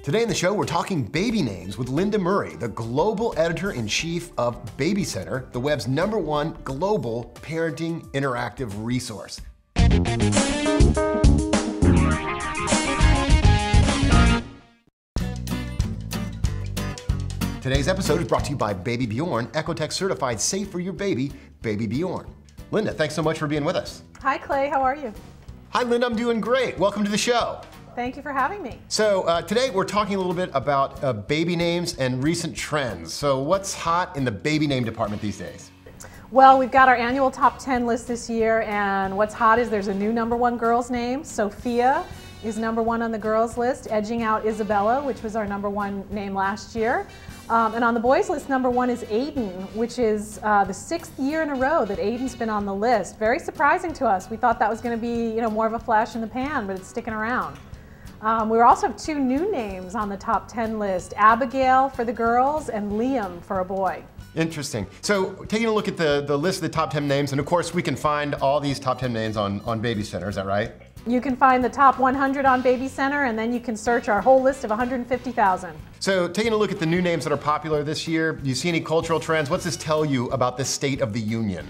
Today in the show, we're talking baby names with Linda Murray, the global editor-in-chief of BabyCenter, the web's #1 global parenting interactive resource. Today's episode is brought to you by Baby Bjorn, Ecotech certified safe for your baby, Baby Bjorn. Linda, thanks so much for being with us. Hi Clay, how are you? Hi Linda, I'm doing great. Welcome to the show. Thank you for having me. So today we're talking a little bit about baby names and recent trends. So what's hot in the baby name department these days? Well, we've got our annual top 10 list this year, and what's hot is there's a new #1 girl's name. Sophia is #1 on the girls list, edging out Isabella, which was our #1 name last year. And on the boys list, #1 is Aiden, which is the 6th year in a row that Aiden's been on the list. Very surprising to us. We thought that was going to be, more of a flash in the pan, but it's sticking around. We also have 2 new names on the top 10 list, Abigail for the girls and Liam for a boy. Interesting. So taking a look at the list of the top 10 names, and of course we can find all these top 10 names on BabyCenter, is that right? You can find the top 100 on BabyCenter, and then you can search our whole list of 150,000. So taking a look at the new names that are popular this year, do you see any cultural trends? What's this tell you about the state of the union?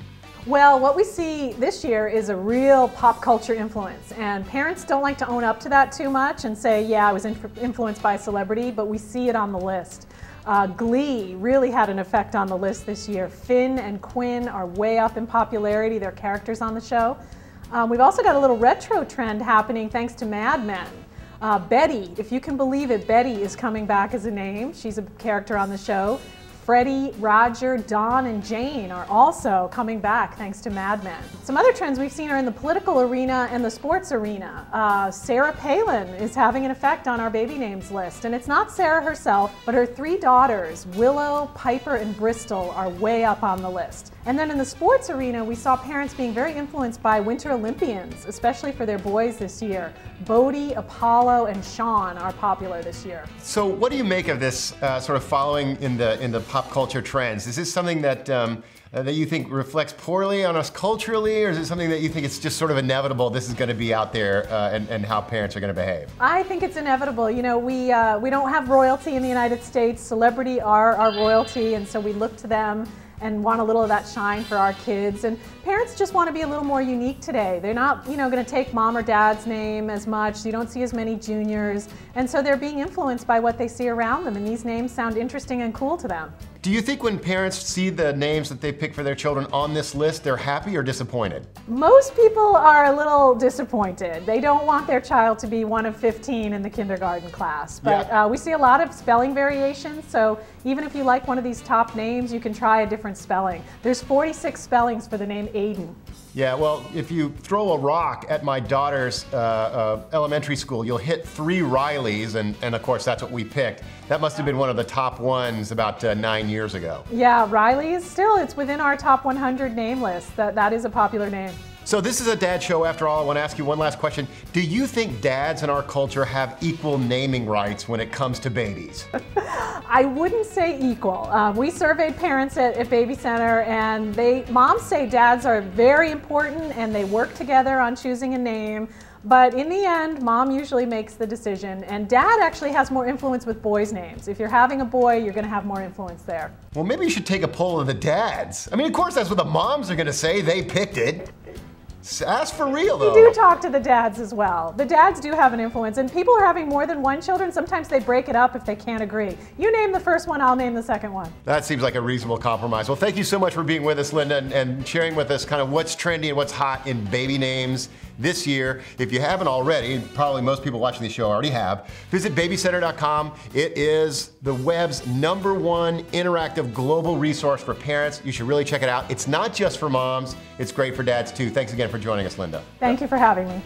Well, what we see this year is a real pop culture influence, and parents don't like to own up to that too much and say, yeah, I was influenced by a celebrity, but we see it on the list. Glee really had an effect on the list this year. Finn and Quinn are way up in popularity, they're characters on the show. We've also got a little retro trend happening thanks to Mad Men. Betty, if you can believe it, Betty is coming back as a name. She's a character on the show. Freddie, Roger, Don, and Jane are also coming back thanks to Mad Men. Some other trends we've seen are in the political arena and the sports arena. Sarah Palin is having an effect on our baby names list. And it's not Sarah herself, but her 3 daughters, Willow, Piper, and Bristol, are way up on the list. And then in the sports arena, we saw parents being very influenced by Winter Olympians, especially for their boys this year. Bodie, Apollo, and Sean are popular this year. So what do you make of this sort of following in the pop culture trends? Is this something that that you think reflects poorly on us culturally, or is it something that you think it's just sort of inevitable this is going to be out there and how parents are going to behave? I think it's inevitable. We don't have royalty in the United States. Celebrity are our royalty, and so we look to them and want a little of that shine for our kids. And parents just want to be a little more unique today. They're not, going to take mom or dad's name as much. You don't see as many juniors. And so they're being influenced by what they see around them, and these names sound interesting and cool to them. Do you think when parents see the names that they pick for their children on this list, they're happy or disappointed? Most people are a little disappointed. They don't want their child to be one of 15 in the kindergarten class. But yeah. We see a lot of spelling variations, so even if you like one of these top names, you can try a different spelling. There's 46 spellings for the name Aiden. Yeah, well, if you throw a rock at my daughter's elementary school, you'll hit 3 Rileys, and of course that's what we picked. That must have been one of the top ones about 9 years ago. Yeah, Riley is still, it's within our top 100 name list. That is a popular name. So this is a dad show after all. I want to ask you one last question. Do you think dads in our culture have equal naming rights when it comes to babies? I wouldn't say equal. We surveyed parents at BabyCenter, and moms say dads are very important and they work together on choosing a name. But in the end, mom usually makes the decision, and dad actually has more influence with boys' names. If you're having a boy, you're going to have more influence there. Well, maybe you should take a poll of the dads. I mean, of course, that's what the moms are going to say. They picked it. Ask for real, though. We do talk to the dads as well. The dads do have an influence, and people are having more than one children. Sometimes they break it up if they can't agree. You name the first one, I'll name the second one. That seems like a reasonable compromise. Well, thank you so much for being with us, Linda, and sharing with us kind of what's trendy and what's hot in baby names this year. If you haven't already, and probably most people watching the show already have, visit babycenter.com. It is the web's #1 interactive global resource for parents. You should really check it out. It's not just for moms, it's great for dads too. Thanks again for joining us, Linda. Thank you for having me.